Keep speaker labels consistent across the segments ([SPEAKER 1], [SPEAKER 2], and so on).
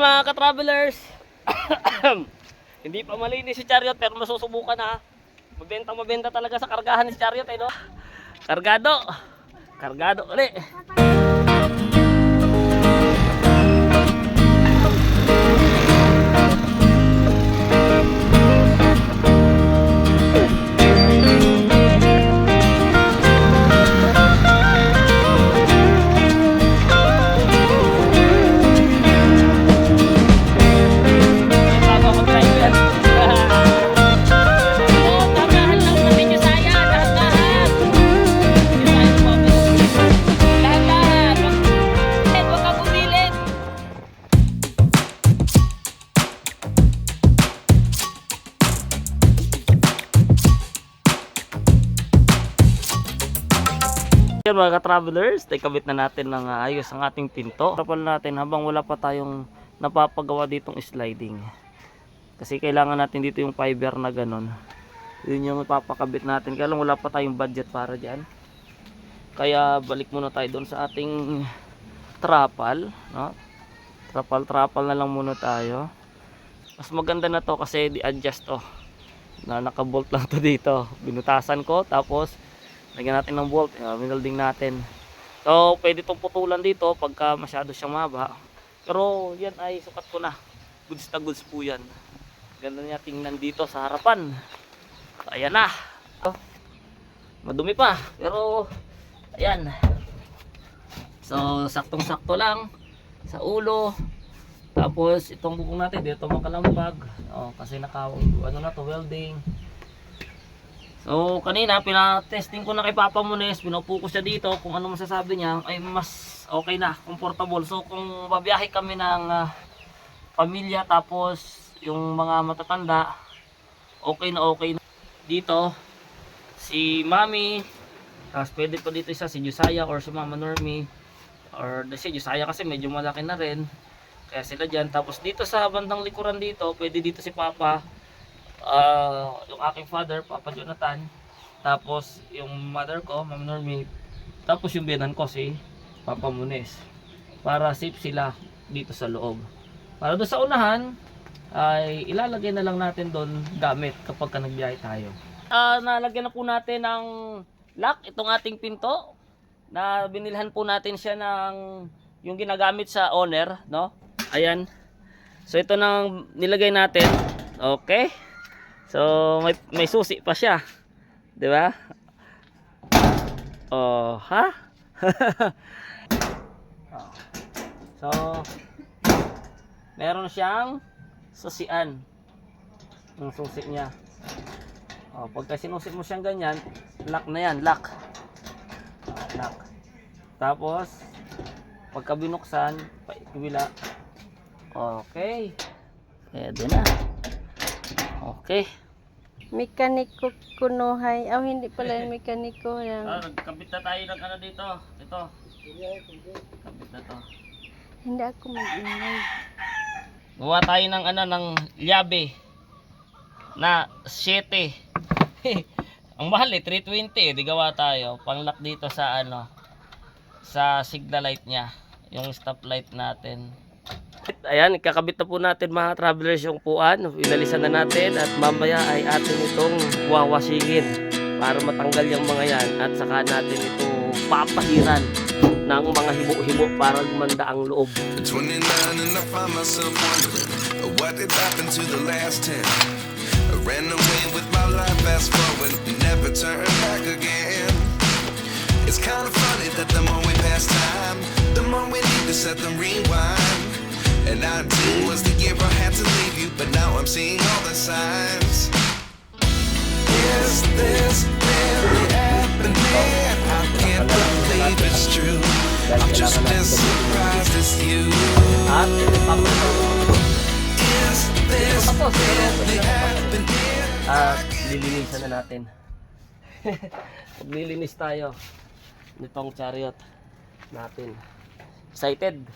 [SPEAKER 1] Mga ka-travelers, hindi pa malinis si Chariot pero masusubukan na. Mabenta talaga sa kargahan ni Chariot eh, no? Kargado ulit. Mga ka-travelers, ikabit na natin ng ayos ang ating pinto. Tapal natin habang wala pa tayong napapagawa ditong sliding. Kasi kailangan natin dito yung fiber na ganon. Yun yung ipapakabit natin. Kaya lang wala pa tayong budget para dyan. Kaya balik muna tayo doon sa ating trapal, no? Trapal na lang muna tayo. Mas maganda na to kasi di-adjust to. Na naka-bolt lang to dito. Binutasan ko tapos lagyan natin ng bolt, minalding natin. So pwede itong putulan dito pagka masyado siyang mahaba. Pero yan ay sukat ko na. Goods na goods po yan. Ganda niya tingnan dito sa harapan. So, ayan na. Madumi pa pero ayan. So saktong sakto lang sa ulo. Tapos itong bubong natin dito makalampag. Kasi naka ano na to, welding. So kanina pinatesting ko na kay Papa Munes, pinupokus siya dito kung ano masasabi niya ay mas okay na, comfortable. So kung babiyahe kami ng pamilya tapos yung mga matatanda, okay na dito si Mami, tapos pwede pa dito isa si Josiah or si Mama Normie, or si Josiah kasi medyo malaki na rin kaya sila dyan. Tapos dito sa bandang likuran dito pwede dito si Papa, yung aking father, Papa Jonathan, tapos yung mother ko, Ma'am Normie, tapos yung biyanan ko si Papa Munes, para safe sila dito sa loob. Para doon sa unahan ay ilalagay na lang natin doon gamit kapag nagbiyahe tayo. Nalagyan na po natin ng lock itong ating pinto, na binilhan po natin siya ng yung ginagamit sa owner, no? Ayan. So ito nang nilagay natin. Okay. So may susi pa siya. 'Di ba? Oh, ha? So meron siyang susian. Yung susi niya. Pagka sinusi mo siyang ganyan, lock na 'yan, lock. Lock. Tapos pagka binuksan, paikabila. Okay. Pwede na. Okay.
[SPEAKER 2] Mekaniko kunuhay. Hindi pala yung mekaniko yan.
[SPEAKER 1] Nagkabit na tayo ng ano dito. Ito. Kabit na to.
[SPEAKER 2] Hindi ako mag-ingay.
[SPEAKER 1] Gawa tayo ng ano, ng liabe na 7. Ang mahal 320 di gawa tayo. Pang-lock dito sa ano, sa signal light niya. Yung stop light natin. Ayan, ikakabit na po natin mga travelers yung puan. Inalisan na natin at mamaya ay atin itong wawasingin para matanggal yung mga yan at saka natin ito papahiran ng mga hibo-hibo para gumanda ang loob.
[SPEAKER 3] 29 and I find myself wondering what did happen to the last 10. I ran away with my life, fast forward, never turn back again. It's kind of funny that the more we pass time, the more we need to set the rewind. And 19 was the year I had to leave you, but now I'm seeing all the signs. Is this really happening? I can't believe it's true. I'm just as surprised as you. Is this really happening?
[SPEAKER 1] Lilinisan na natin. Maglilinis tayo nitong chariot natin. Excited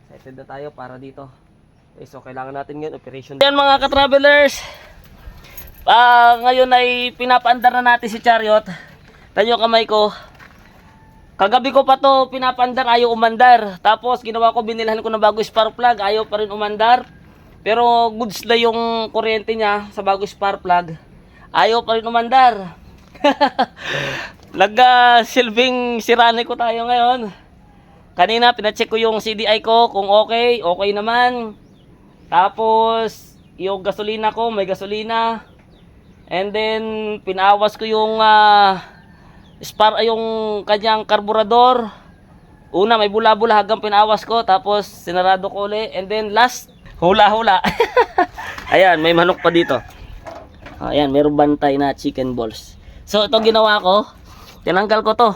[SPEAKER 1] na tayo para dito. Okay, so kailangan natin yun, operation. Yan mga ka-travelers, ngayon ay pinapaandar na natin si chariot. Tanyo kamay ko. Kagabi ko pa to pinapandar, ayaw umandar. Tapos ginawa ko, binilhan ko ng bago spark plug, ayaw pa rin umandar. Pero goods na yung kuryente niya sa bago spark plug, ayaw pa rin umandar. Silbing sirani ko tayo ngayon. Kanina pinacheck ko yung CDI ko kung okay naman. Tapos yung gasolina ko, may gasolina. And then pinawas ko yung yung kanyang karburador. Una may bula-bula hanggang pinawas ko, tapos sinarado ko ulit. And then last, hula-hula. Ayan, may manok pa dito. Ayan, mayroong bantay na chicken balls. So ito ginawa ko, tinanggal ko to.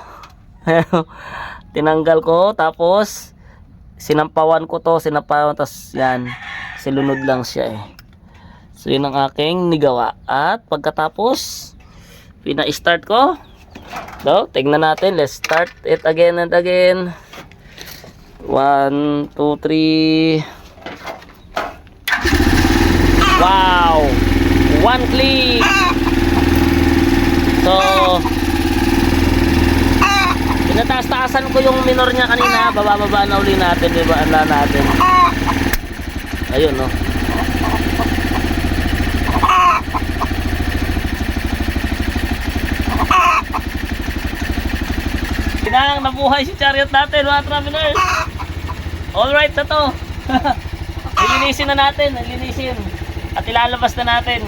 [SPEAKER 1] Tinanggal ko, tapos sinampawan ko to, tapos yan, silunod lang siya eh. So yun ang aking nigawa. At pagkatapos pina-start ko. So, tingnan natin. Let's start it again and again. 1, 2, 3. Wow! 1 click! So, pinataas-taasan ko yung minor niya kanina. Bababa na uli natin. Diba? Ala natin. Ayun, no? Pinang nabuhay si chariot natin, mga travelers. Alright na to. Lilinisin na natin, lilinisin. At ilalabas na natin.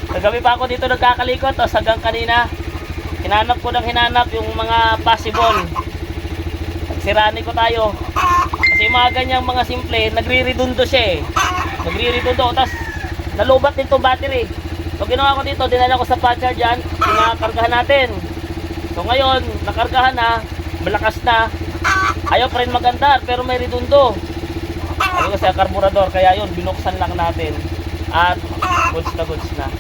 [SPEAKER 1] Kagabi pa ako dito nagkakalikot, hanggang kanina hinanap ko ng hinanap yung mga possible. Nagsirani ko tayo. Kasi yung mga ganyang mga simple, nagre-redundo siya eh. Nagre-redundo, tapos nalubat din itong battery. So ginawa ko dito, dinala ko sa patcher dyan, pinakargahan natin. So ngayon, nakargahan na, malakas na, ayaw pa rin magandar, pero may redundo. Ano kasi ang karburador, kaya yun, binuksan lang natin. At goods na.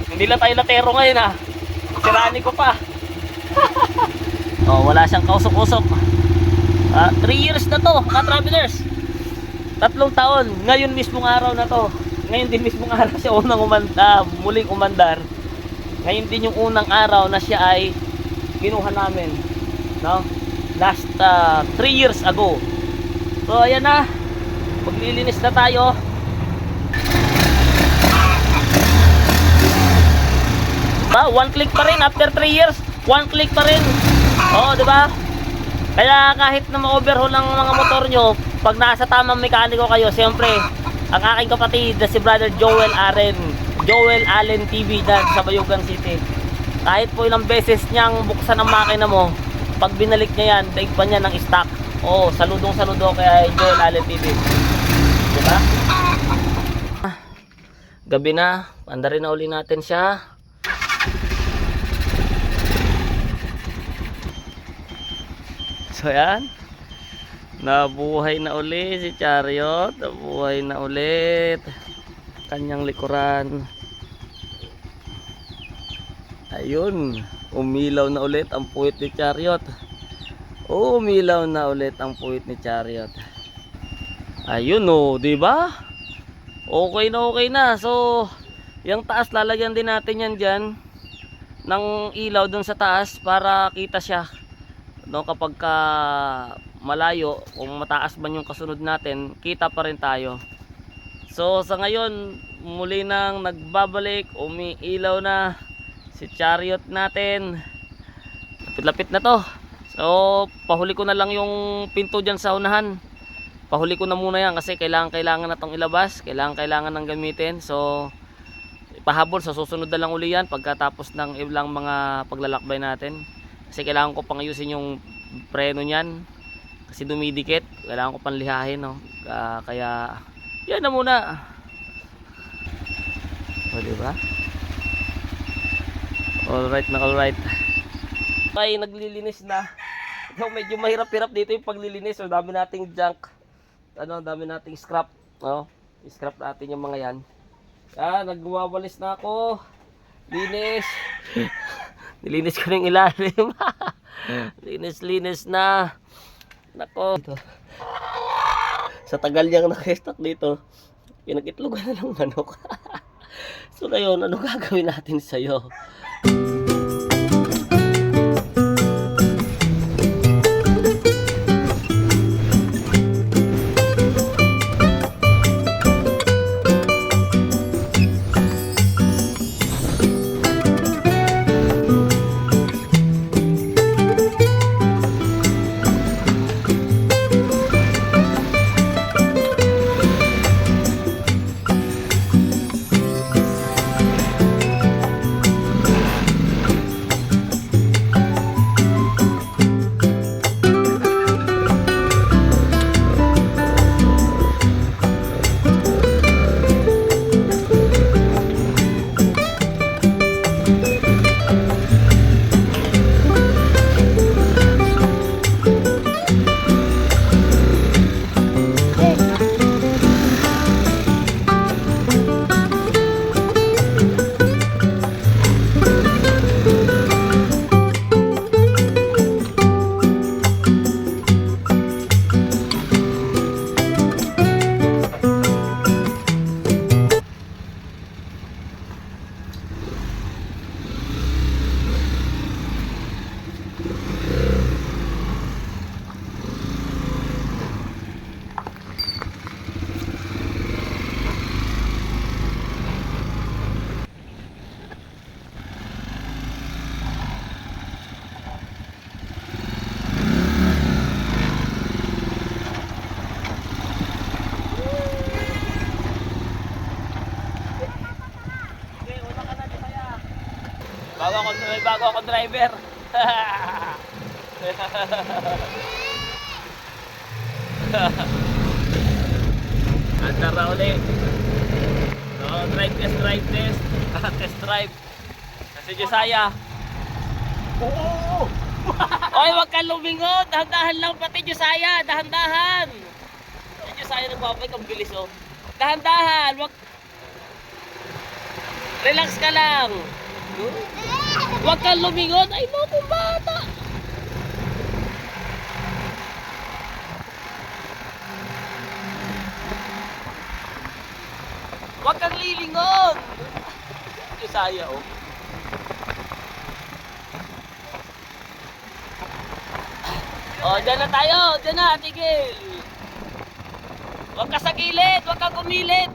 [SPEAKER 1] Hindi lang tayo latero ngayon ha. Sirani ko pa. Oh, wala siyang kausok-usok. 3 years na to, mga travelers. 3 taon, ngayon mismong araw na to. Ngayon din mismong araw siya muling umandar. Ngayon din yung unang araw na siya ay kinuha namin, no? Last 3 years ago. So ayan na, maglilinis na tayo. Ba, 1 click pa rin after 3 years, 1 click pa rin. Oo, di ba? Kaya kahit na ma-overhaul ang mga motor nyo, pag nasa tamang mekaniko kayo, siyempre ang aking kapatid na si Brother Joel Allen TV dyan sa Bayugan City. Kahit po ilang beses niyang buksan ang makina mo, pag binalik niya yan, daig pa niya ng stock. Oo, saludong kay Joel Allen TV. Diba? Gabi na, andarin na uli natin siya. So yan, nabuhay na uli si chariot, nabuhay na ulit kanyang likuran. Ayun, umilaw na ulit ang puwit ni chariot. Umilaw na ulit ang puwit ni chariot. Ayun oh, di ba? Okay na. So, yung taas lalagyan din natin yan diyan ng ilaw dun sa taas para kita siya. No, kapag malayo, kung mataas man yung kasunod natin, kita pa rin tayo. So sa ngayon, muli nang nagbabalik, umiilaw na si chariot natin. Lapit-lapit na to. So pahuli ko na lang yung pinto dyan sa unahan. Pahuli ko na muna yan kasi kailangan na tong ilabas, kailangan ng gamitin. So pahabol, sa susunod na lang uli yan pagkatapos ng ilang mga paglalakbay natin. Kasi kailangan ko pang ayusin yung preno niyan kasi dumidikit, kailangan ko pang lihahin, no? Kaya yan na muna. O diba? Alright. Okay, naglilinis na. So, medyo mahirap-hirap dito yung paglilinis. So dami nating junk, dami nating scrap, no? I-scrap natin yung mga yan. Nagwawalis na ako. Linis. Nilinis ko ng ilalim. Linis na. Nako. Sa tagal niyang nakastock dito, pinag-itlogan na ng manok. So ngayon, ano gagawin natin sa'yo? May bago akong driver. Andar na ulit. So, drive test. Test drive. Kasi Josiah.
[SPEAKER 4] Oo!
[SPEAKER 1] Oy, wag kang lumingon. Dahan-dahan lang pati Josiah. Dahan-dahan. Si Josiah nagbabalik. Ang bilis oh. Dahan-dahan. Wag... Relax ka lang. Wag kang lumingon. Ay, no, kung bata. Wag kang lilingon. Josiah oh. Oh, dyan na tayo. Dyan na, tigil. Huwag ka sa gilid. Huwag kang kumilit.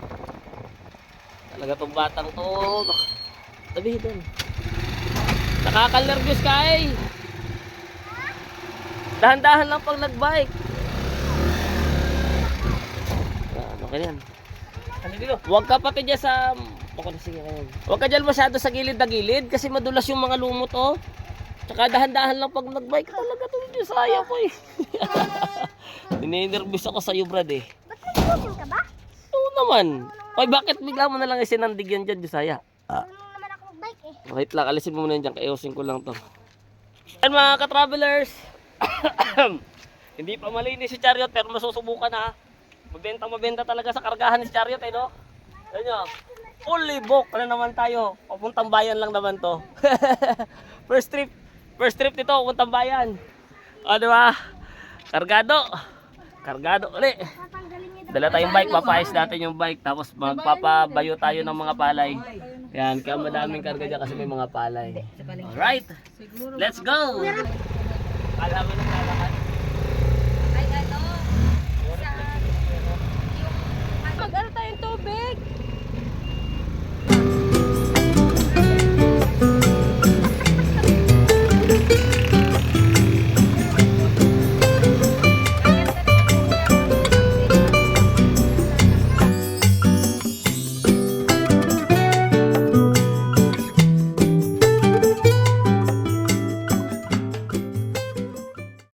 [SPEAKER 1] Talaga tong batang to. Tabi doon. Nakaka-nervous ka eh. Dahan-dahan lang pag nag-bike. Ano ka yan? Huwag ka pati dyan sa... Huwag ka dyan masyado sa gilid na gilid kasi madulas yung mga lumot oh. Tsaka dahan-dahan lang pag nag-bike talaga itong Josiah po eh. Ninenervous ako sa'yo brad eh.
[SPEAKER 4] Ba't nag-frozen ka ba?
[SPEAKER 1] Oo naman. Oy, bakit bigla mo na lang isinandig yan dyan Josiah?
[SPEAKER 4] Marunong naman ako mag-bike eh.
[SPEAKER 1] Wait lang, alisin mo muna yan dyan. Kayosin ko lang to. Yan mga ka-travelers. Hindi pa malinis si Chariot pero masusubukan na. Mabenta talaga sa kargahan ni Chariot eh no? Yan nyo. Fully book. Ano naman tayo? Papuntang bayan lang naman to. First trip nito, papuntang bayan. O diba? Kargado ulit. Dala tayong bike, papayos natin yung bike. Tapos magpapabayo tayo ng mga palay. Yan, kaya madaming karga dyan kasi may mga palay. Alright, let's go! Alaman na